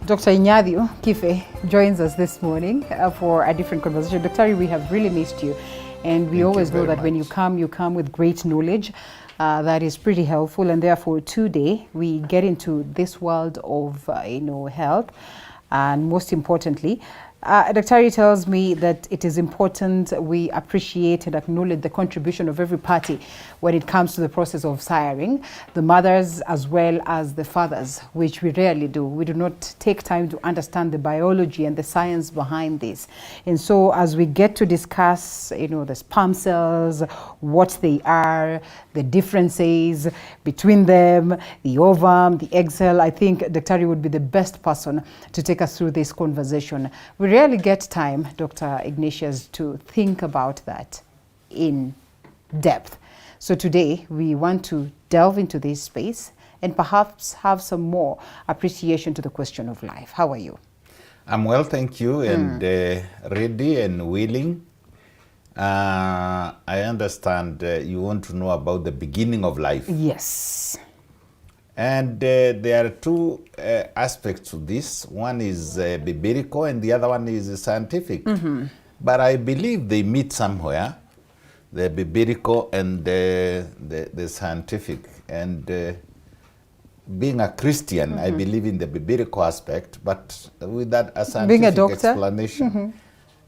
Dr. Ignatius Kibe joins us this morning for a different conversation. Dr. We have really missed you, and we always know that when you come with great knowledge that is pretty helpful, and therefore today we get into this world of health, and most importantly, Dr. tells me that it is important we appreciate and acknowledge the contribution of every party when it comes to the process of siring, the mothers as well as the fathers, which we rarely do. We do not take time to understand the biology and the science behind this. And so as we get to discuss, the sperm cells, what they are, the differences between them, the ovum, the egg cell, I think Dr. would be the best person to take us through this conversation. We rarely get time, Dr. Ignatius, to think about that in depth. So today we want to delve into this space and perhaps have some more appreciation to the question of life. How are you? I'm well, thank you, and ready and willing. I understand you want to know about the beginning of life. Yes. And there are two aspects to this. One is biblical and the other one is scientific. But I believe they meet somewhere, the biblical and the scientific. And being a Christian, I believe in the biblical aspect, but with that a scientific being a doctor? Explanation.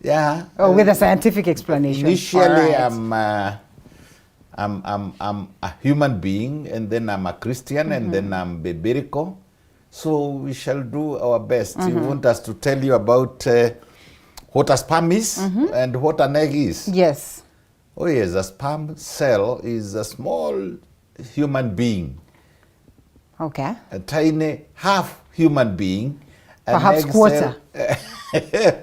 Yeah. Oh, with a scientific explanation. Initially, right. I'm a human being, and then I'm a Christian, and then I'm biblical. So we shall do our best. You want us to tell you about what a sperm is and what an egg is? Yes. Oh yes, a sperm cell is a small human being. Okay. A tiny half human being. Perhaps quarter.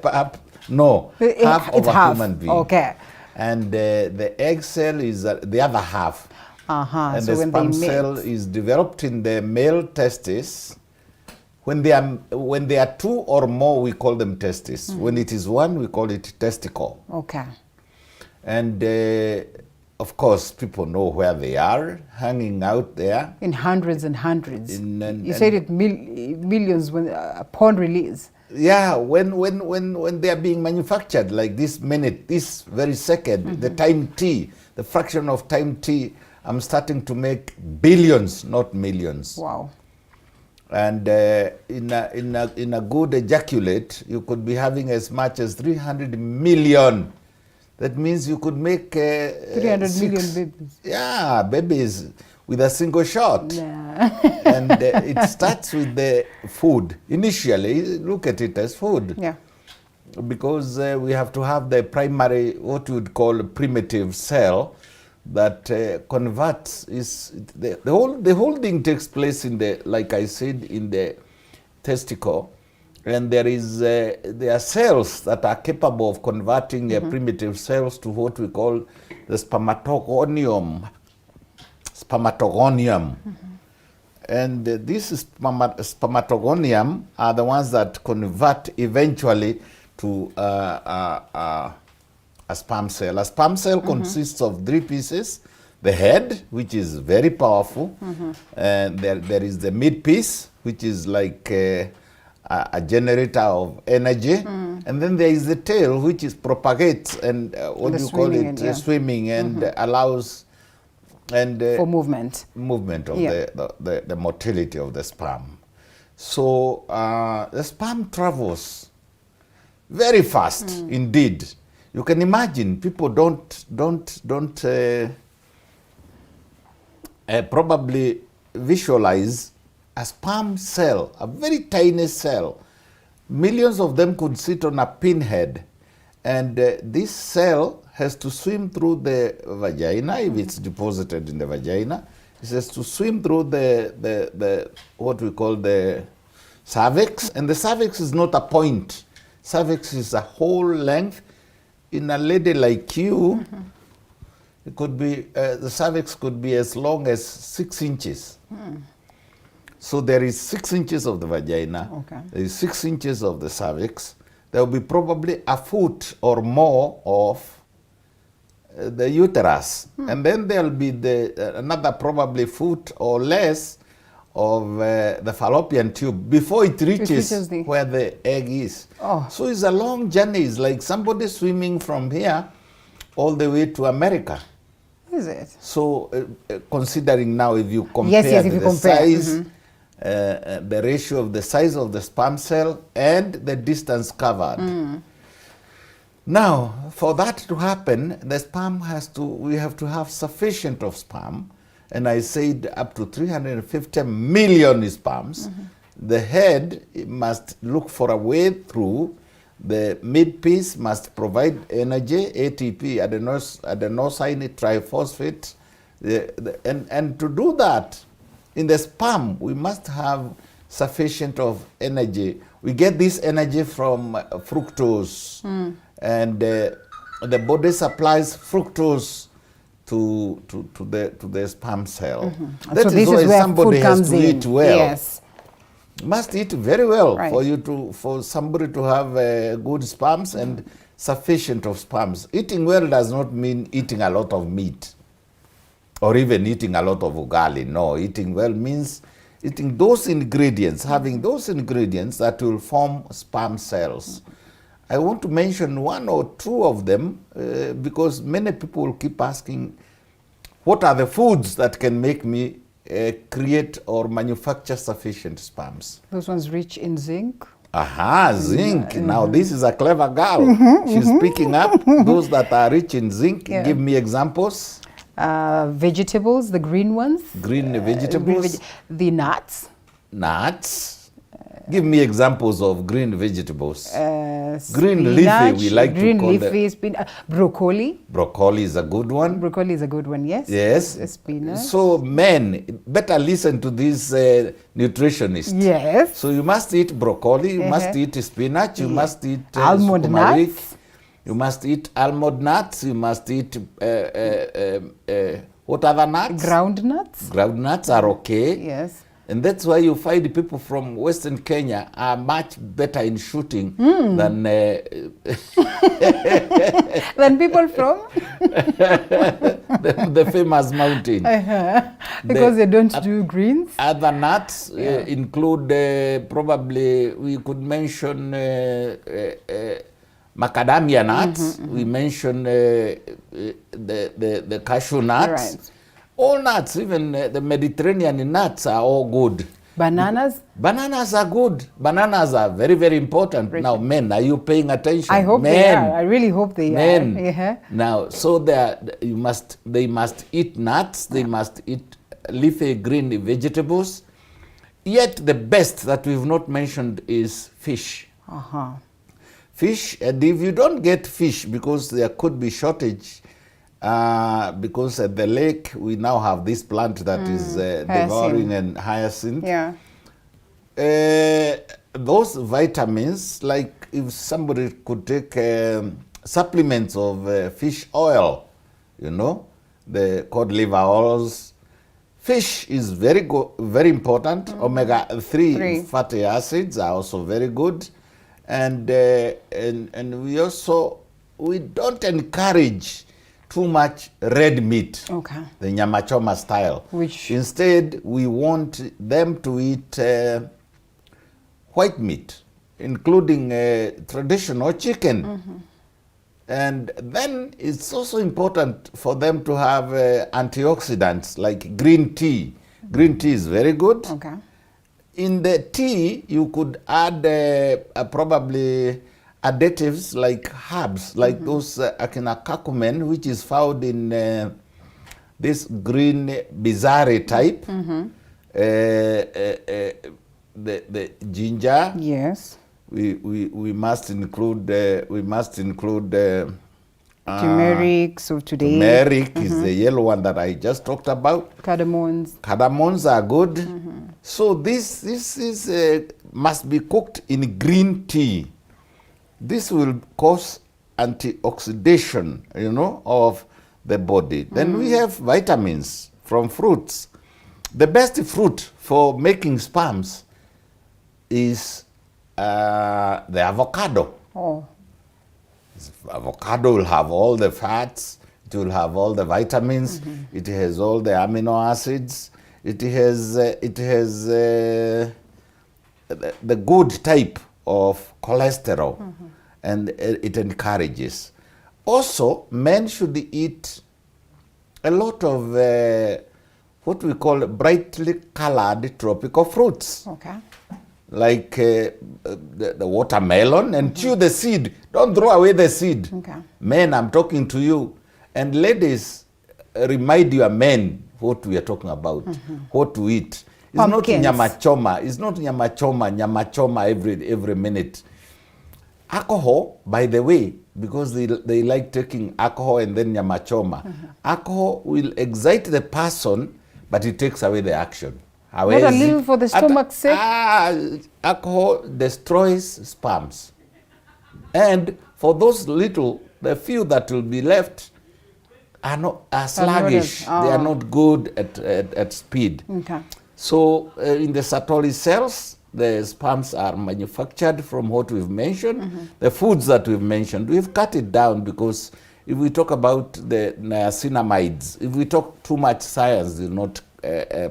Perhaps, no, half of a human being. Okay. And the egg cell is the other half. And so the sperm cell is developed in the male testis. When they are two or more, we call them testis. When it is one, we call it testicle. Okay. And of course, people know where they are, hanging out there. In hundreds and hundreds. You said it millions when upon release. Yeah, when they are being manufactured, like this minute, this very second, the time t, the fraction of time t, I'm starting to make billions, not millions. Wow. And in a good ejaculate, you could be having as much as 300 million. That means you could make 300 million babies. Yeah, babies with a single shot. Yeah. And it starts with the food. Initially, look at it as food. Yeah. Because we have to have the primary, what we would call primitive cell that converts, the whole thing takes place in the, like I said, in the testicle. And there are cells that are capable of converting primitive cells to what we call the spermatogonium. And this spermatogonium are the ones that convert eventually to a sperm cell. A sperm cell consists of three pieces. The head, which is very powerful. And there is the mid piece, which is like a generator of energy. And then there is the tail, which is propagates and what do you call it? Swimming and allows for movement of the motility of the sperm. So the sperm travels very fast indeed. You can imagine people don't probably visualize a sperm cell, a very tiny cell. Millions of them could sit on a pinhead, and this cell has to swim through the vagina. If it's deposited in the vagina, it has to swim through the what we call the cervix, and the cervix is not a point. Cervix is a whole length. In a lady like you, it could be the cervix could be as long as 6 inches. So there is 6 inches of the vagina. Okay. There is 6 inches of the cervix. There will be probably a foot or more of the uterus. And then there will be another probably foot or less of the fallopian tube before it reaches the... where the egg is. Oh. So it's a long journey. It's like somebody swimming from here all the way to America. Is it? So considering now, if you compare the size, the ratio of the size of the sperm cell and the distance covered. Now, for that to happen, the sperm we have to have sufficient of sperm, and I said up to 350 million sperms. The head must look for a way through. The mid-piece must provide energy, ATP, adenosine triphosphate, and to do that, in the sperm, we must have sufficient of energy. We get this energy from fructose, and the body supplies fructose to the sperm cell. That so is this why is where somebody food has comes to in. eat well. Yes. Must eat very well Right. for somebody to have good sperms and sufficient of sperms. Eating well does not mean eating a lot of meat or even eating a lot of ugali. No, eating well means eating those ingredients, having those ingredients that will form sperm cells. I want to mention one or two of them because many people will keep asking, what are the foods that can make me create or manufacture sufficient sperms? Those ones rich in zinc. Aha, zinc. Now this is a clever girl. She's picking up those that are rich in zinc. Yeah. Give me examples. Vegetables, the green ones. Green vegetables. The nuts. Nuts. Give me examples of green vegetables. Green Spinach, leafy, we like to green call leafy, broccoli. Broccoli is a good one. Broccoli is a good one, yes. Yes. Spinach. So men, better listen to this nutritionist. Yes. So you must eat broccoli, you must eat spinach, you must eat almond nuts. You must eat almond nuts, you must eat what other nuts? Ground nuts. Ground nuts are okay. Yes. And that's why you find people from Western Kenya are much better in shooting than people from the famous mountain. Because they don't do greens. Other nuts include probably, we could mention macadamia nuts. We mention the cashew nuts. Right. All nuts, even the Mediterranean nuts are all good. Bananas? Bananas are good. Bananas are very, very important. Now, men, are you paying attention? I hope they are. I really hope they men. are. Now, so they must eat nuts. They must eat leafy green vegetables. Yet the best that we've not mentioned is fish. Fish, and if you don't get fish because there could be shortage, because at the lake we now have this plant that is devouring and hyacinth. Yeah. Those vitamins, like if somebody could take supplements of fish oil, you know, the cod liver oils. Fish is very important. Omega-3 fatty acids are also very good, and we don't encourage too much red meat, the nyama choma style. Instead, we want them to eat white meat, including traditional chicken. And then it's also important for them to have antioxidants like green tea. Green tea is very good. In the tea, you could add probably additives like herbs, like those akinakakumen, which is found in this green bizarre type. The ginger. Yes. We must include turmeric. So today turmeric is the yellow one that I just talked about. Cardamoms are good. So this is must be cooked in green tea. This will cause antioxidation, you know, of the body. Then we have vitamins from fruits. The best fruit for making sperms is the avocado. Avocado will have all the fats, it will have all the vitamins, it has all the amino acids, It has the good type of cholesterol, and it encourages. Also, men should eat a lot of what we call brightly colored tropical fruits. Okay. Like the watermelon, and chew the seed. Don't throw away the seed. Okay. Men, I'm talking to you. And ladies, remind your men what we are talking about, what to eat. It's Pumpkins. not nyama choma. It's not nyama choma every minute. Alcohol, by the way, because they like taking alcohol and then nyama choma. Alcohol will excite the person, but it takes away the action. Not a little for the stomach's sake? Alcohol destroys sperms. And for those little, the few that will be left are sluggish. They are not good at speed. Okay. So in the Satori cells, the sperms are manufactured from what we've mentioned. The foods that we've mentioned, we've cut it down because if we talk about the niacinamides, if we talk too much science, will not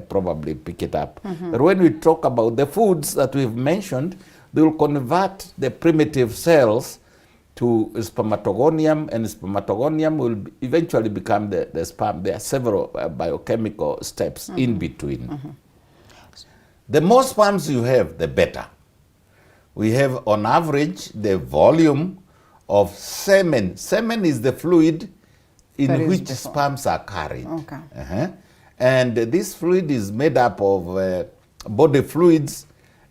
probably pick it up. But when we talk about the foods that we've mentioned, they will convert the primitive cells to spermatogonium, and spermatogonium will eventually become the sperm. There are several biochemical steps in between. The more sperms you have, the better. We have, on average, the volume of semen. Semen is the fluid in which sperms are carried. Okay. And this fluid is made up of body fluids,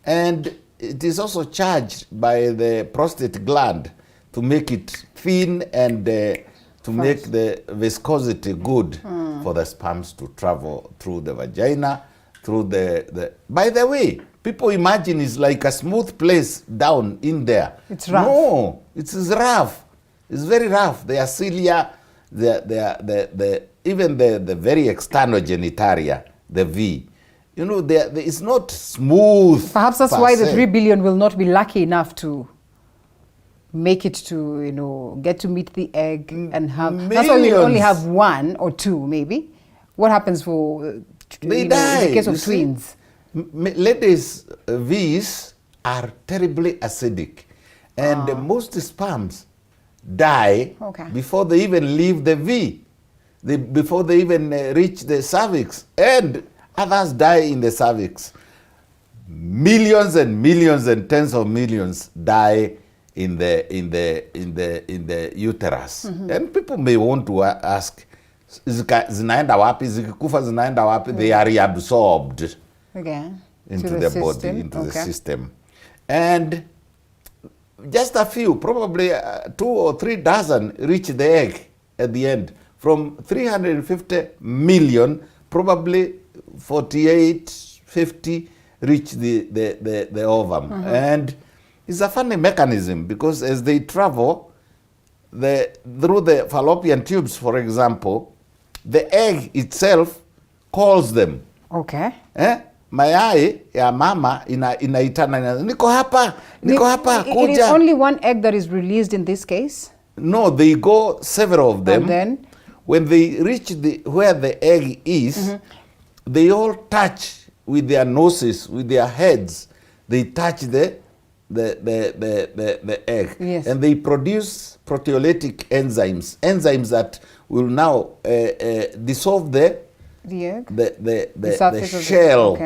and it is also charged by the prostate gland to make it thin and to make the viscosity good for the sperms to travel through the vagina, through the by the way, people imagine it's like a smooth place down in there. It's rough. No, it's rough. It's very rough. The cilia, even the very external genitalia, the V, you know, it's not smooth. Perhaps that's why the 3 billion will not be lucky enough to make it to, you know, get to meet the egg and have. Millions. That's why we only have 1 or 2, maybe. What happens for they die in the case of twins? Ladies' V's are terribly acidic, and most sperms die before they even leave the V, before they even reach the cervix, and others die in the cervix. Millions and millions and tens of millions die in the uterus. And people may want to ask, zinaenda wapi? Zikikufa zinaenda wapi? They are reabsorbed into the body, into the system. And just a few, probably 2 or 3 dozen, reach the egg at the end. From 350 million, probably 48, 50 reach the ovum. And it's a funny mechanism because as they travel through the fallopian tubes, for example, the egg itself calls them. Okay. Mayai ya mama inaitana, niko hapa, kuja. It is only 1 egg that is released in this case? No, they go several of them. And then? When they reach where the egg is, they all touch with their noses, with their heads. They touch the egg. Yes. And they produce proteolytic enzymes that will now dissolve the egg? the shell.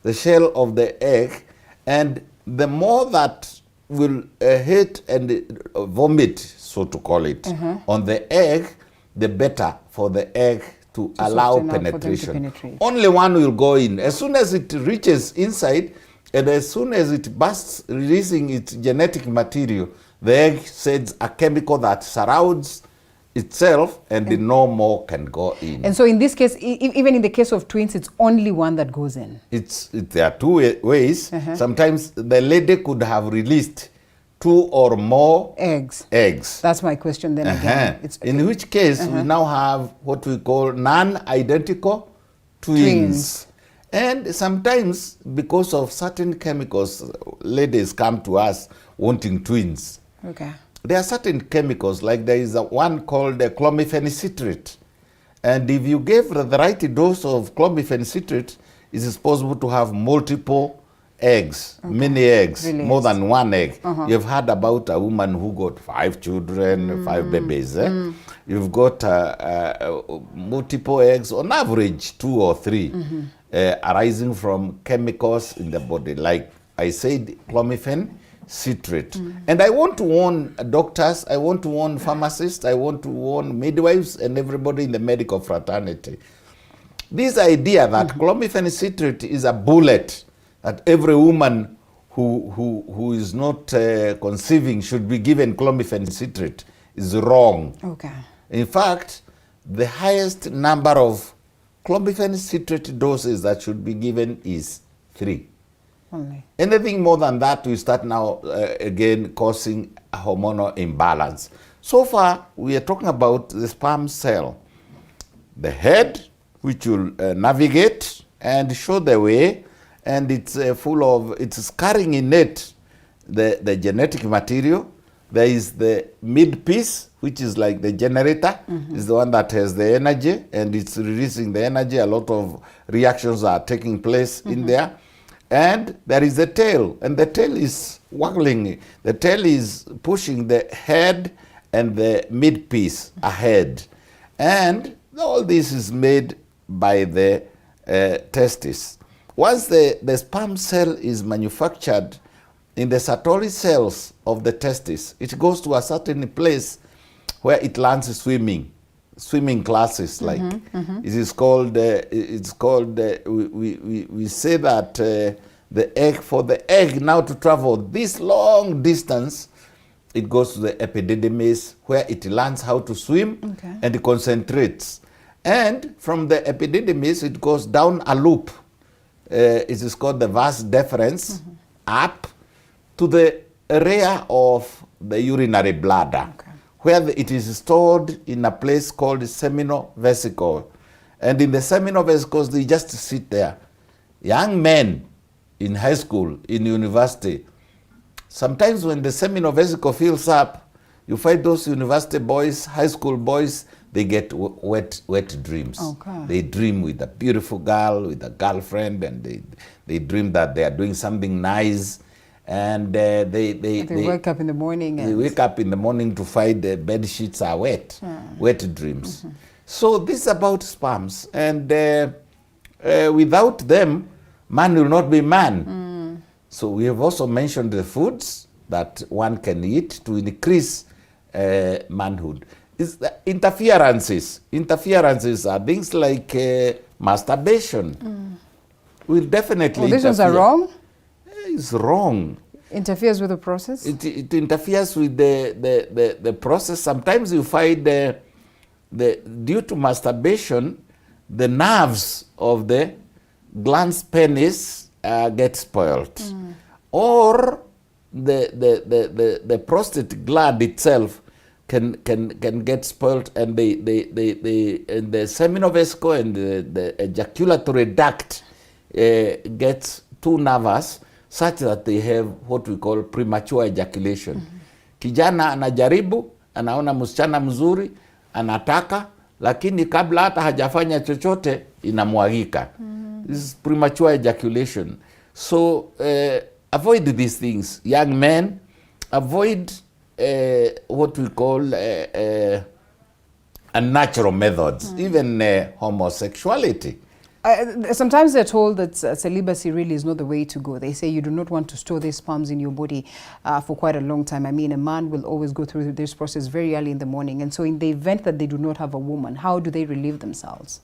The shell of the egg. And the more that will hit and vomit, so to call it, on the egg, the better for the egg to allow penetration. Only one will go in. As soon as it reaches inside, and as soon as it bursts, releasing its genetic material, the egg sheds a chemical that surrounds itself, and no more can go in. And so in this case, even in the case of twins, it's only 1 that goes in. There are 2 ways. Sometimes the lady could have released 2 or more eggs. That's my question then again. In which case, we now have what we call non-identical twins. And sometimes, because of certain chemicals, ladies come to us wanting twins. Okay. There are certain chemicals, like there is one called chlorphenyl citrate. And if you gave the right dose of clomiphene citrate, it is possible to have multiple eggs, many eggs, Really more is. than one egg. You've heard about a woman who got 5 children, 5 babies. You've got multiple eggs, on average 2 or 3, arising from chemicals in the body, like I said, clomiphene citrate. And I want to warn doctors, I want to warn pharmacists, I want to warn midwives and everybody in the medical fraternity. This idea that clomiphene citrate is a bullet that every woman who is not conceiving should be given clomiphene citrate is wrong. Okay. In fact, the highest number of clomiphene citrate doses that should be given is 3. Only. Anything more than that, we start now again causing a hormonal imbalance. So far, we are talking about the sperm cell, the head, which will navigate and show the way, and it's full of, it's carrying in it the genetic material. There is the mid piece, which is like the generator, is the one that has the energy, and it's releasing the energy. A lot of reactions are taking place in there. And there is the tail, and the tail is waggling. The tail is pushing the head and the mid piece ahead. And all this is made by the testis. Once the sperm cell is manufactured in the Satori cells of the testis, it goes to a certain place where it learns swimming classes, like it is called. It's called. We say that the egg, for the egg now to travel this long distance, it goes to the epididymis, where it learns how to swim and it concentrates. And from the epididymis, it goes down a loop. It is called the vas deferens, up to the area of the urinary bladder, where it is stored in a place called seminal vesicle. And in the seminal vesicles, they just sit there. Young men in high school, in university, sometimes when the seminal vesicle fills up, you find those university boys, high school boys, they get wet dreams. They dream with a beautiful girl, with a girlfriend, and they dream that they are doing something nice. And they wake up in the morning. They wake up in the morning to find the bed sheets are wet, wet dreams. So this is about sperms, and without them, man will not be man. So we have also mentioned the foods that one can eat to increase manhood. Is the interferences. Interferences are things like masturbation. Will definitely. These ones are wrong. It's wrong. Interferes with the process? It interferes with the process. Sometimes you find due to masturbation, the nerves of the glans penis get spoiled. Or the prostate gland itself can get spoiled, and the seminal vesicle and the ejaculatory duct gets too nervous, such that they have what we call premature ejaculation. Kijana anajaribu, anaona msichana mzuri, anataka, lakini kabla hata hajafanya chochote inamwagika. This is premature ejaculation. So avoid these things. Young men, avoid what we call unnatural methods, even homosexuality. Sometimes they're told that celibacy really is not the way to go. They say you do not want to store these sperms in your body for quite a long time. I mean, a man will always go through this process very early in the morning. And so in the event that they do not have a woman, how do they relieve themselves?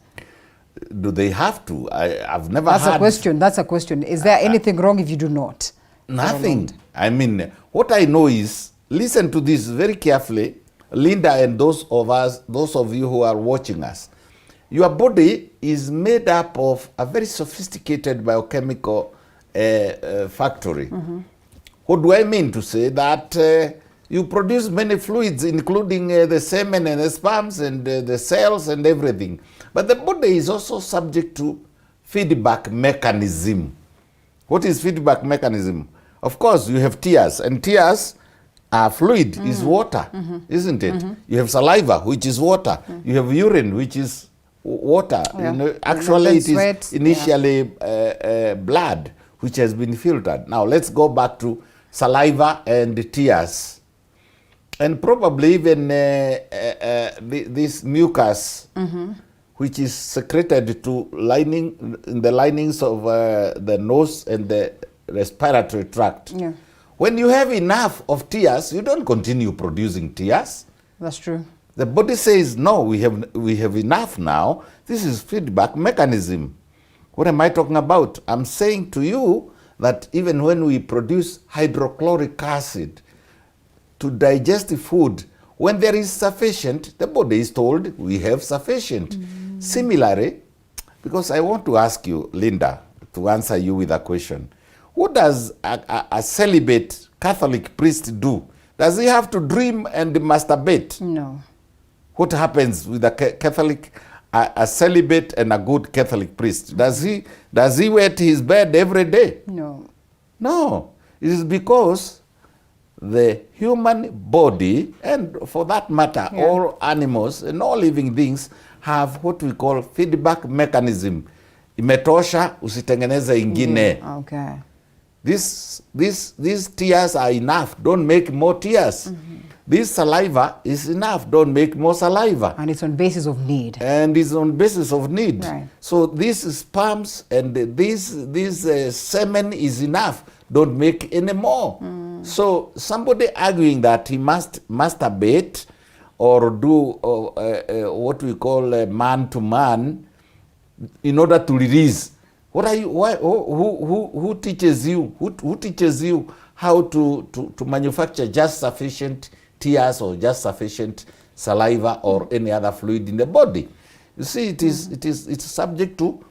Do they have to? I've never That's had... a question. That's a question. Is there anything wrong if you do not? Nothing. I mean, what I know is, listen to this very carefully, Linda, and those of you who are watching us. Your body is made up of a very sophisticated biochemical factory. What do I mean to say? That you produce many fluids, including the semen and the sperms and the cells and everything. But the body is also subject to feedback mechanism. What is feedback mechanism? Of course, you have tears, and tears are fluid, is water, isn't it? You have saliva, which is water. You have urine, which is water. Yeah. You know, actually, it sweat, is initially blood which has been filtered. Now, let's go back to saliva and tears. And probably even this mucus, which is secreted to in the linings of the nose and the respiratory tract. Yeah. When you have enough of tears, you don't continue producing tears. That's true. The body says, no, we have enough now. This is feedback mechanism. What am I talking about? I'm saying to you that even when we produce hydrochloric acid to digest food, when there is sufficient, the body is told we have sufficient. Similarly, because I want to ask you, Linda, to answer you with a question. What does a celibate Catholic priest do? Does he have to dream and masturbate? No. What happens with a Catholic, a celibate and a good Catholic priest? Does he wet his bed every day? No. No. It is because the human body, and for that matter, all animals and all living things, have what we call feedback mechanism. Imetosha, usitengeneze ingine. Okay. These tears are enough. Don't make more tears. This saliva is enough. Don't make more saliva. And it's on basis of need. And it's on basis of need. Right. So these sperms and this semen is enough. Don't make any more. So somebody arguing that he must masturbate or do what we call man to man in order to release. What are you? Why? Who teaches you? Who teaches you how to manufacture just sufficient tears or just sufficient saliva or any other fluid in the body? You see, it's subject to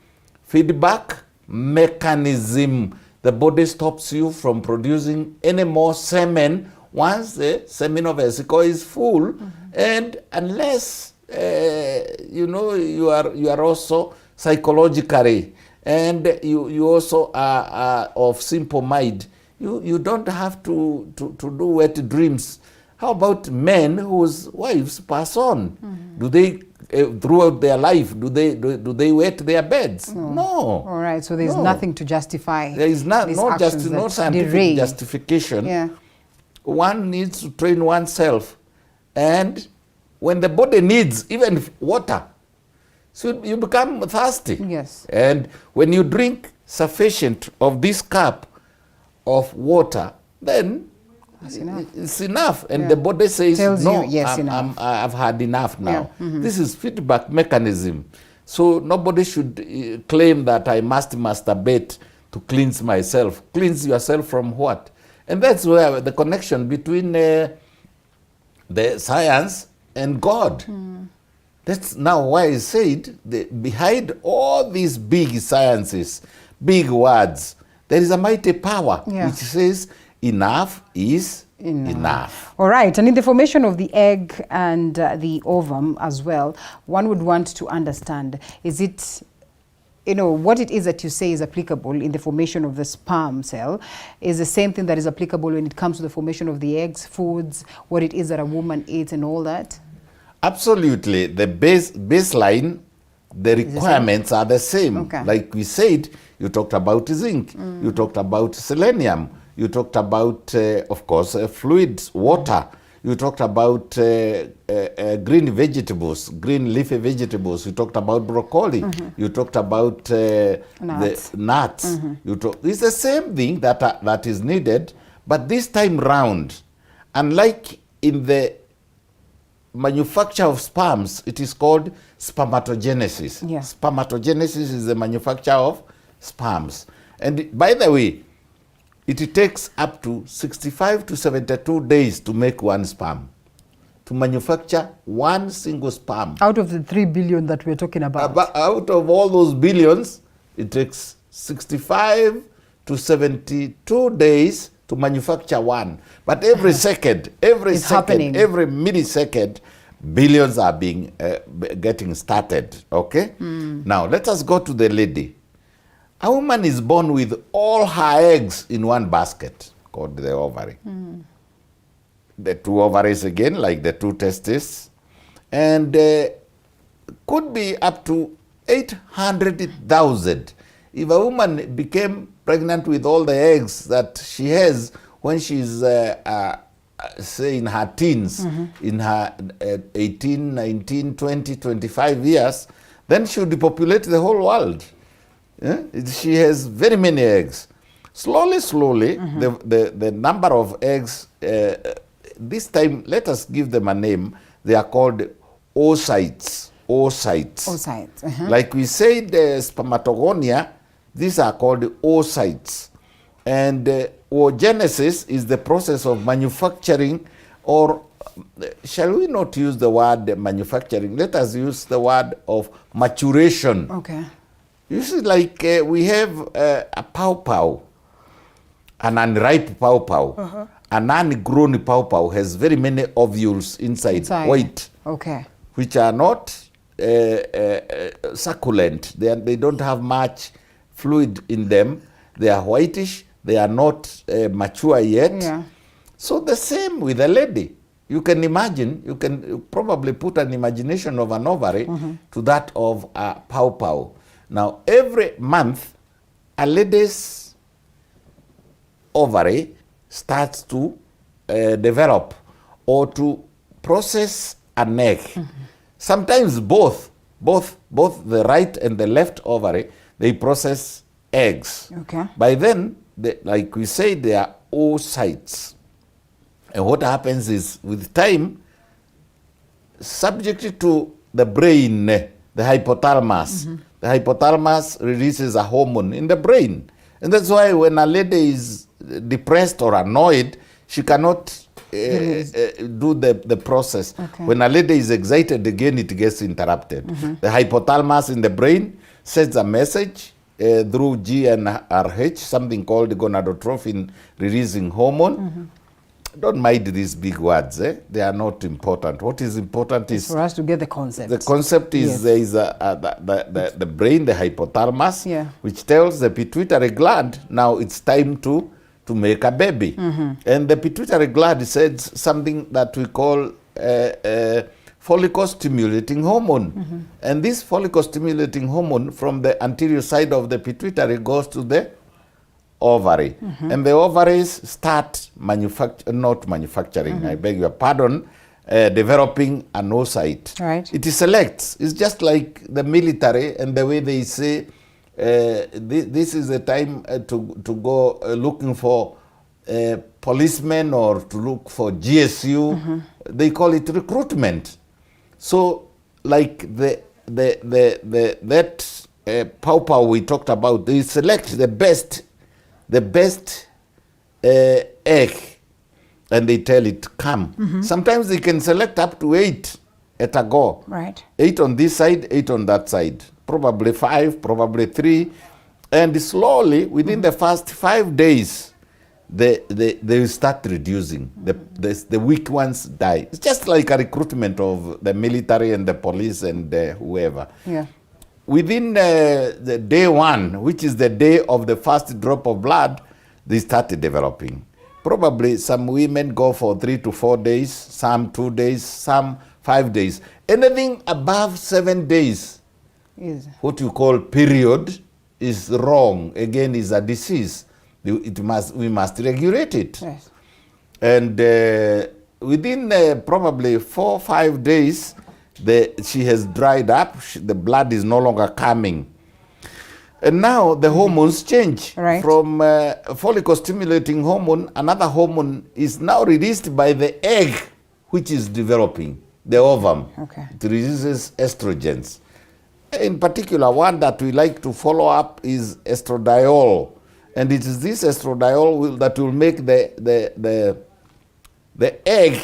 feedback mechanism. The body stops you from producing any more semen once the semen of vesicle is full, and unless you are also psychologically and you also are of simple mind, you don't have to do wet dreams. How about men whose wives pass on? Do they throughout their life do they wet their beds? No. All right. So there's nothing to justify. There is no scientific justification. Yeah. One needs to train oneself, and when the body needs even water, so you become thirsty. Yes. And when you drink sufficient of this cup of water, then it's enough. And the body says, tells no, you, yes, I've had enough now. This is feedback mechanism. So nobody should claim that I must masturbate to cleanse myself. Cleanse yourself from what? And that's where the connection between the science and God. That's now why I said behind all these big sciences, big words, there is a mighty power which says enough is enough. All right. And in the formation of the egg and the ovum as well, one would want to understand, is it, what it is that you say is applicable in the formation of the sperm cell is the same thing that is applicable when it comes to the formation of the eggs, foods, what it is that a woman eats and all that? Absolutely. The baseline, the requirements are the same. Okay. Like we said, you talked about zinc, you talked about selenium, you talked about, of course, fluids, water. You talked about green vegetables, green leafy vegetables. You talked about broccoli. You talked about nuts. The nuts. It's the same thing that is needed, but this time round, unlike in the manufacture of sperms, it is called spermatogenesis. Yeah. Spermatogenesis is the manufacture of sperms. And by the way, it takes up to 65 to 72 days to make one sperm, to manufacture one single sperm. Out of the 3 billion that we're talking about. Out of all those billions, it takes 65 to 72 days to manufacture one. But every second, every millisecond, billions are being getting started. Okay? Now, let us go to the lady. A woman is born with all her eggs in one basket called the ovary. The two ovaries again, like the two testes. And could be up to 800,000. If a woman became pregnant with all the eggs that she has when she's, say, in her teens, in her 18, 19, 20, 25 years, then she would depopulate the whole world. Yeah? She has very many eggs. Slowly, the number of eggs, this time, let us give them a name. They are called oocytes. Oocytes. Like we said, spermatogonia, these are called oocytes. And oogenesis is the process of manufacturing, or shall we not use the word manufacturing? Let us use the word of maturation. Okay. You see, like we have a pawpaw, an unripe pawpaw. An ungrown pawpaw has very many ovules inside. White. Okay. Which are not succulent. They don't have much fluid in them. They are whitish. They are not mature yet. Yeah. So the same with a lady. You can imagine, you can probably put an imagination of an ovary to that of a pawpaw. Now, every month, a lady's ovary starts to develop or to process an egg. Sometimes both the right and the left ovary, they process eggs. Okay. By then, like we say, they are oocytes. And what happens is, with time, subject to the brain, the hypothalamus, the hypothalamus releases a hormone in the brain. And that's why when a lady is depressed or annoyed, she cannot do the process. Okay. When a lady is excited, again, it gets interrupted. The hypothalamus in the brain sends a message through GnRH, something called gonadotrophin releasing hormone. Don't mind these big words. They are not important. What is important is for us to get the concept. The concept is there is the brain, the hypothalamus, which tells the pituitary gland, now it's time to make a baby. And the pituitary gland says something that we call follicle-stimulating hormone. And this follicle-stimulating hormone from the anterior side of the pituitary goes to the ovary. And the ovaries start manufacturing, I beg your pardon, developing an oocyte. Right. It selects. It's just like the military and the way they say this is the time to go looking for policemen or to look for GSU. They call it recruitment. So like that pawpaw we talked about, they select the best egg, and they tell it come. Sometimes they can select up to 8 at a go. Right. 8 on this side, 8 on that side. Probably 5, probably 3. And slowly, within the first 5 days, they will start reducing. The weak ones die. It's just like a recruitment of the military and the police and whoever. Yeah. Within the day 1, which is the day of the first drop of blood, they started developing. Probably some women go for 3 to 4 days, some 2 days, some 5 days. Anything above 7 days, what you call period, is wrong. Again, is a disease. We must regulate it. Yes. And within probably 4 or 5 days, she has dried up, the blood is no longer coming. And now the hormones change. Right. From follicle-stimulating hormone, another hormone is now released by the egg, which is developing, the ovum. Okay. It releases estrogens. In particular, one that we like to follow up is estradiol. And it is this estradiol that will make the egg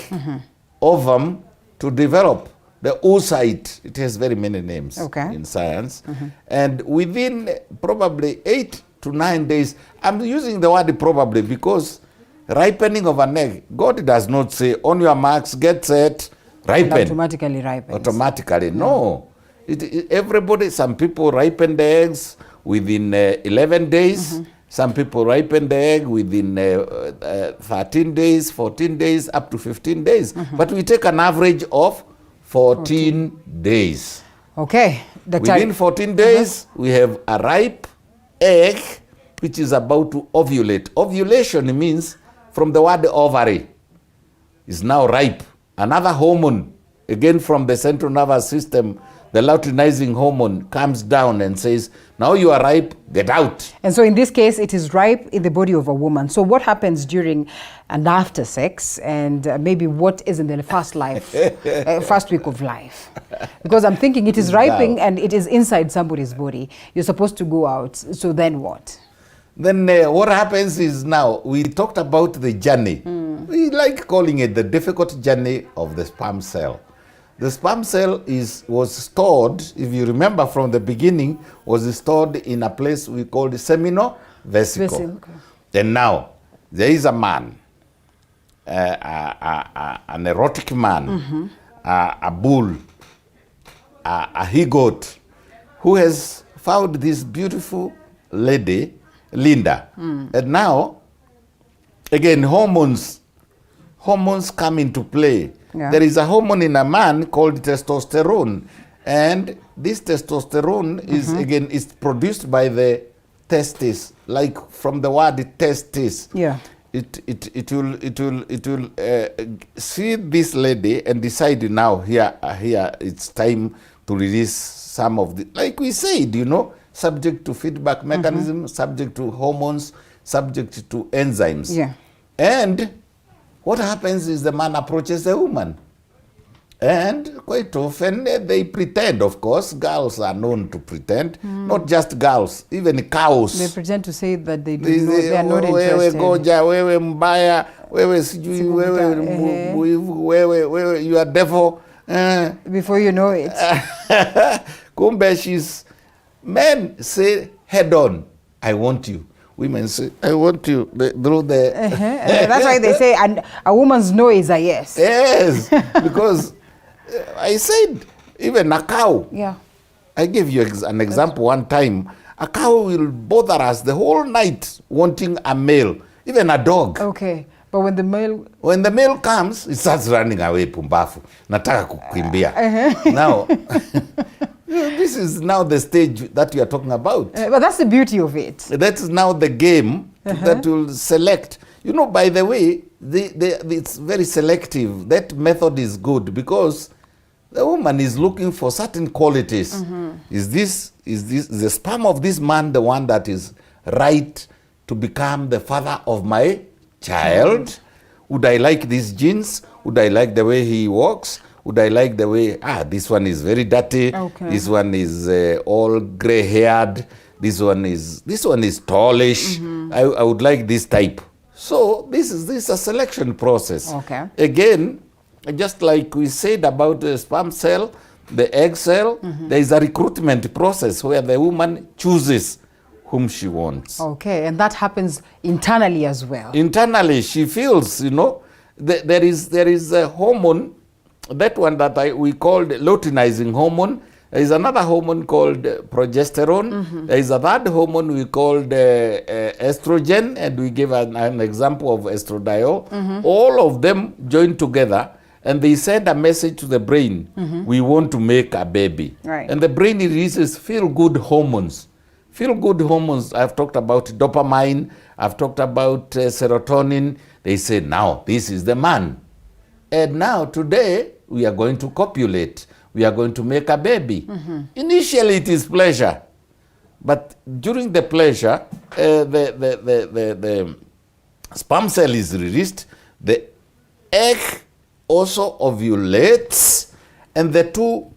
ovum to develop. The oocyte, it has very many names in science. And within probably 8 to 9 days, I'm using the word probably because ripening of an egg, God does not say, on your marks, get set, ripen. It automatically ripens. Automatically, no. Everybody, some people ripen the eggs within 11 days. Some people ripen the egg within 13 days, 14 days, up to 15 days. But we take an average of 14 days. Okay. Within 14 days, we have a ripe egg which is about to ovulate. Ovulation means from the word ovary, is now ripe. Another hormone, again from the central nervous system, the luteinizing hormone comes down and says, now you are ripe, get out. And so in this case, it is ripe in the body of a woman. So what happens during and after sex, and maybe what is in the first week of life? Because I'm thinking it is ripening and it is inside somebody's body. You're supposed to go out. So then what? Then what happens is, now we talked about the journey. We like calling it the difficult journey of the sperm cell. The sperm cell was stored, if you remember from the beginning, was stored in a place we call the seminal vesicle. And now there is a man, an erotic man, a bull, a he-goat, who has found this beautiful lady, Linda. And now, again, hormones come into play. Yeah. There is a hormone in a man called testosterone, and this testosterone is produced by the testes, like from the word testis. Yeah. It will see this lady and decide, now here it's time to release some of the, like we said, subject to feedback mechanism, subject to hormones, subject to enzymes. Yeah. And what happens is the man approaches the woman. And quite often they pretend, of course. Girls are known to pretend. Not just girls, even cows. They pretend to say that they are not interested. Wewe goja, wewe mbaya, wewe sijui, wewe you are devil. Before you know it. Kumbe men say head on, I want you. Women say, I want you. That's why they say a woman's no is a yes. Yes, because I said, even a cow. Yeah. I gave you an example one time. A cow will bother us the whole night wanting a male, even a dog. Okay. But when the male comes, it starts running away, pumbafu. Nataka kukimbia. Now, this is now the stage that we are talking about. But that's the beauty of it. That is now the game that will select. By the way, it's very selective. That method is good because the woman is looking for certain qualities. Is the sperm of this man the one that is right to become the father of my child? Would I like these genes? Would I like the way he walks? Would I like the way, this one is very dirty. Okay. This one is all gray-haired. This one is tallish. I would like this type. So this is a selection process. Okay. Again, just like we said about the sperm cell, the egg cell, there is a recruitment process where the woman chooses whom she wants. Okay, and that happens internally as well. Internally, she feels, there is a hormone, that one that we called luteinizing hormone. There is another hormone called progesterone. There is a third hormone we called estrogen, and we gave an example of estradiol. All of them join together, and they send a message to the brain. We want to make a baby. Right. And the brain releases feel-good hormones. Feel-good hormones, I've talked about dopamine, I've talked about serotonin. They say, now, this is the man. And now, today, we are going to copulate. We are going to make a baby. Initially, it is pleasure. But during the pleasure, the sperm cell is released. The egg also ovulates. And the two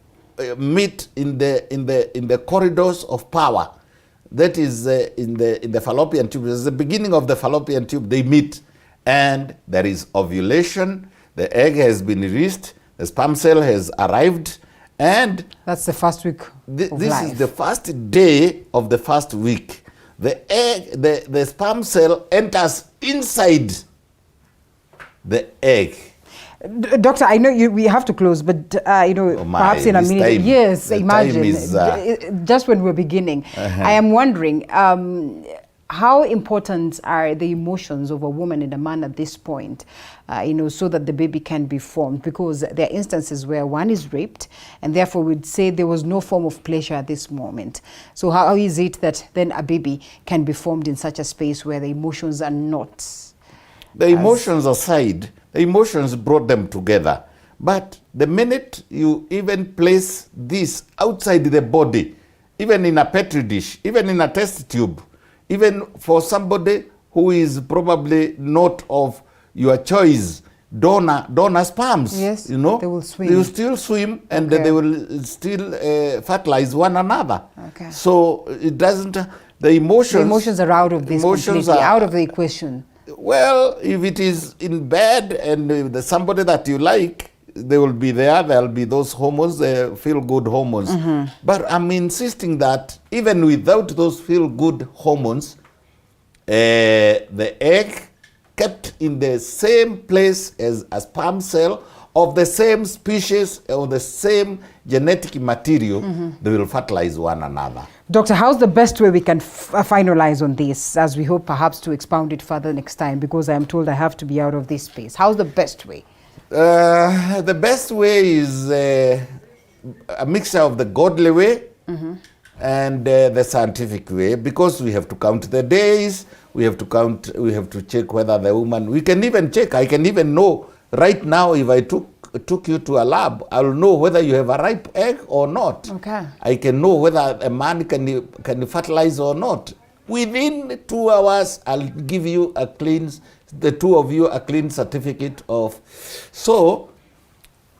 meet in the corridors of power. That is in the fallopian tube. It's the beginning of the fallopian tube. They meet. And there is ovulation. The egg has been released. The sperm cell has arrived. And that's the first week of this life. Is the first day of the first week. The sperm cell enters inside the egg. Doctor, I know we have to close, but perhaps in a minute. Yes, imagine. Just when we're beginning, I am wondering, how important are the emotions of a woman and a man at this point, so that the baby can be formed? Because there are instances where one is raped, and therefore we'd say there was no form of pleasure at this moment. So how is it that then a baby can be formed in such a space where the emotions are not? The emotions aside, the emotions brought them together. But the minute you even place this outside the body, even in a petri dish, even in a test tube, even for somebody who is probably not of your choice, donor sperms, yes, they will swim. They will still swim, and they will still fertilize one another. Okay. So it doesn't, the emotions are out of this completely, out of the equation. Well, if it is in bed and there's somebody that you like, they will be there. There'll be those hormones, feel-good hormones. But I'm insisting that even without those feel-good hormones, the egg kept in the same place as a sperm cell of the same species or the same genetic material, they will fertilize one another. Doctor, how's the best way we can finalize on this, as we hope perhaps to expound it further next time, because I am told I have to be out of this space? How's the best way? The best way is a mixture of the godly way and the scientific way, because we have to count the days, we have to check whether the woman, we can even check, I can even know right now if I took you to a lab, I'll know whether you have a ripe egg or not. Okay. I can know whether a man can fertilize or not. Within 2 hours, I'll give you the two of you a clean certificate of. So,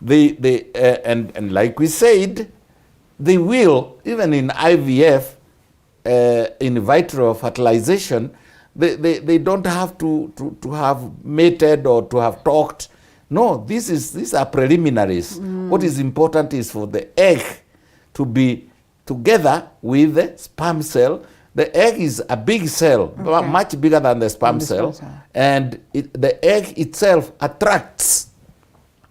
and like we said, they will, even in IVF, in vitro fertilization, they don't have to have mated or to have talked. No, these are preliminaries. What is important is for the egg to be together with the sperm cell. The egg is a big cell, much bigger than the sperm cell, and the egg itself attracts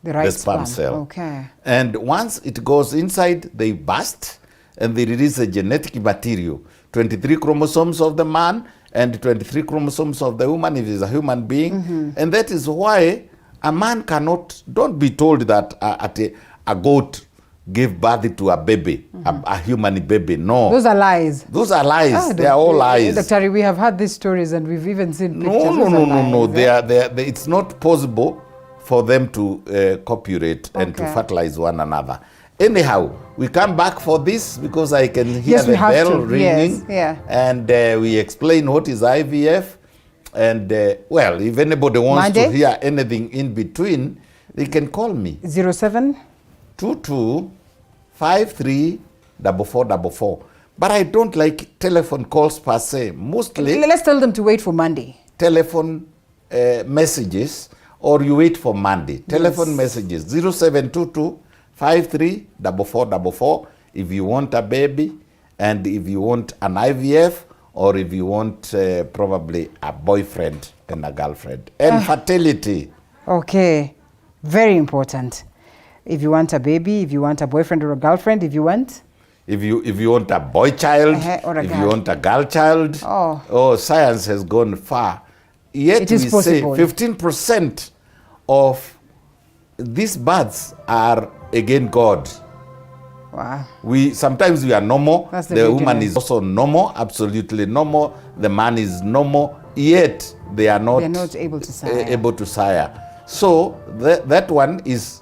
the sperm cell. Okay. And once it goes inside, they burst, and they release a genetic material, 23 chromosomes of the man and 23 chromosomes of the woman if he's a human being. And that is why a man cannot, don't be told that a goat gave birth to a baby, a human baby. No. Those are lies. Those are lies. They are all lies. Dr. We have had these stories and we've even seen pictures. No. It's not possible for them to copulate and to fertilize one another. Anyhow, we come back for this because I can hear the bell ringing. Yes, and we explain what is IVF. And, well, if anybody wants to hear anything in between, they can call me. 0722-53-4444. But I don't like telephone calls per se. Mostly, let's tell them to wait for Monday. Telephone messages, or you wait for Monday. Telephone messages, 0722-53-4444. If you want a baby, and if you want an IVF, or if you want probably a boyfriend and a girlfriend. And fertility. Okay, very important. If you want a baby, if you want a boyfriend or a girlfriend, if you want? If you want a boy child, if you want a girl child, science has gone far. Yet it is we possible. say 15% of these births are again God. Wow. Sometimes we are normal. That's the woman is also normal, absolutely normal. The man is normal, yet they are not able to sire. So that one is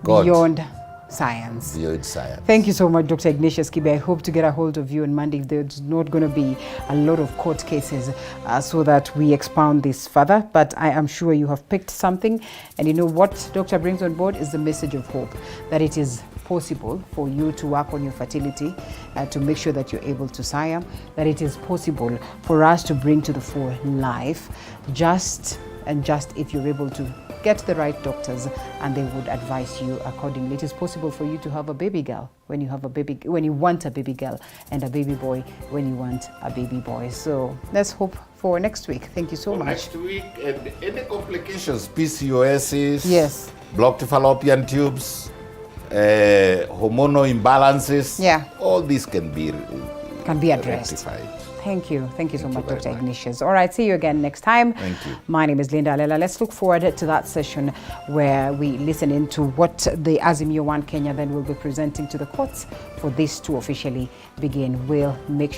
God. Beyond science. Beyond science. Thank you so much, Dr. Ignatius Kibe. I hope to get a hold of you on Monday. There's not going to be a lot of court cases so that we expound this further. But I am sure you have picked something. And you know what Doctor brings on board is the message of hope, that it is possible for you to work on your fertility, to make sure that you're able to sire, that it is possible for us to bring to the fore life, just if you're able to get the right doctors and they would advise you accordingly. It is possible for you to have a baby girl when you want a baby girl, and a baby boy when you want a baby boy. So let's hope for next week. Thank you so much. Next week, and any complications, PCOS, yes, blocked fallopian tubes, hormonal imbalances, yeah, all these can be addressed. rectified. Thank you. Thank you so much, very Dr. much. Ignatius. All right, see you again next time. Thank you. My name is Linda Alela. Let's look forward to that session where we listen into what the Azimio 1 Kenya then will be presenting to the courts for this to officially begin. We'll make sure